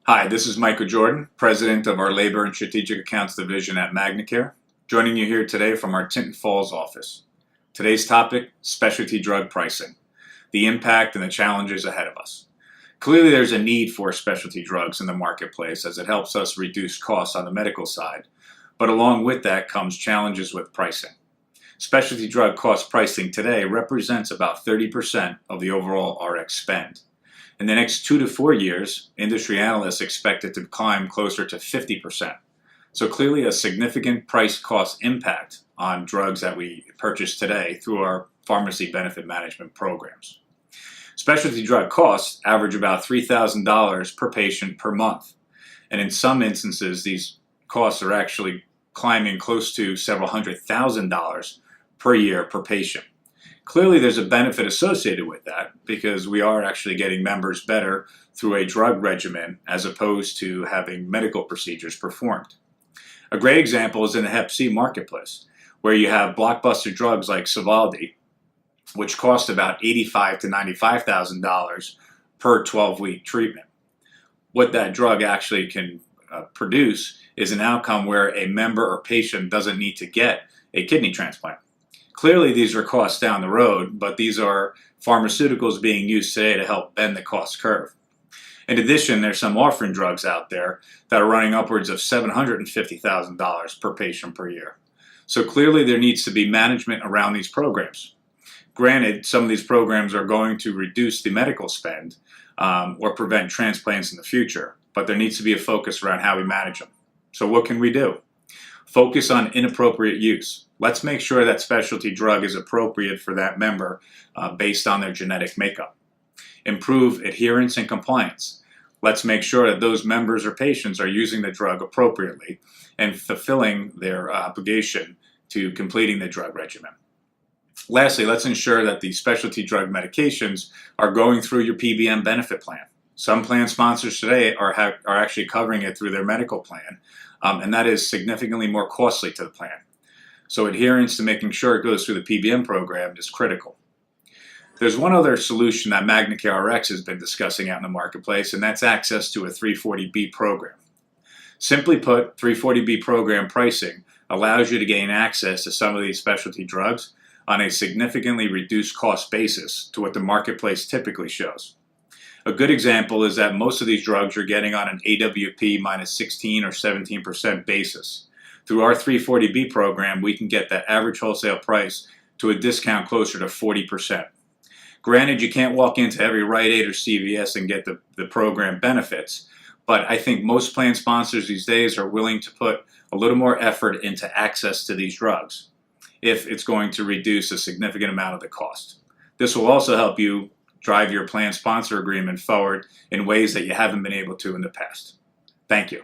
Hi, this is Michael Jordan, President of our Labor and Strategic Accounts Division at MagnaCare, joining you here today from our Tinton Falls office. Today's topic, specialty drug pricing, the impact and the challenges ahead of us. Clearly there's a need for specialty drugs in the marketplace as it helps us reduce costs on the medical side, but along with that comes challenges with pricing. Specialty drug cost pricing today represents about 30% of the overall RX spend. In the next 2 to 4 years, industry analysts expect it to climb closer to 50%. So clearly a significant price cost impact on drugs that we purchase today through our pharmacy benefit management programs. Specialty drug costs average about $3,000 per patient per month. And in some instances, these costs are actually climbing close to several $100,000 per year per patient. Clearly, there's a benefit associated with that because we are actually getting members better through a drug regimen as opposed to having medical procedures performed. A great example is in the Hep C marketplace, where you have blockbuster drugs like Sovaldi, which cost about $85,000 to $95,000 per 12-week treatment. What that drug actually can produce is an outcome where a member or patient doesn't need to get a kidney transplant. Clearly, these are costs down the road, but these are pharmaceuticals being used today to help bend the cost curve. In addition, there's some orphan drugs out there that are running upwards of $750,000 per patient per year. So clearly, there needs to be management around these programs. Granted, some of these programs are going to reduce the medical spend or prevent transplants in the future, but there needs to be a focus around how we manage them. So what can we do? Focus on inappropriate use. Let's make sure that specialty drug is appropriate for that member based on their genetic makeup. Improve adherence and compliance. Let's make sure that those members or patients are using the drug appropriately and fulfilling their obligation to completing the drug regimen. Lastly, let's ensure that the specialty drug medications are going through your PBM benefit plan. Some plan sponsors today are actually covering it through their medical plan, and that is significantly more costly to the plan. So adherence to making sure it goes through the PBM program is critical. There's one other solution that MagnaCare RX has been discussing out in the marketplace, and that's access to a 340B program. Simply put, 340B program pricing allows you to gain access to some of these specialty drugs on a significantly reduced cost basis to what the marketplace typically shows. A good example is that most of these drugs you're getting on an AWP minus 16 or 17% basis. Through our 340B program, we can get that average wholesale price to a discount closer to 40%. Granted, you can't walk into every Rite Aid or CVS and get the program benefits, but I think most plan sponsors these days are willing to put a little more effort into access to these drugs if it's going to reduce a significant amount of the cost. This will also help you drive your plan sponsor agreement forward in ways that you haven't been able to in the past. Thank you.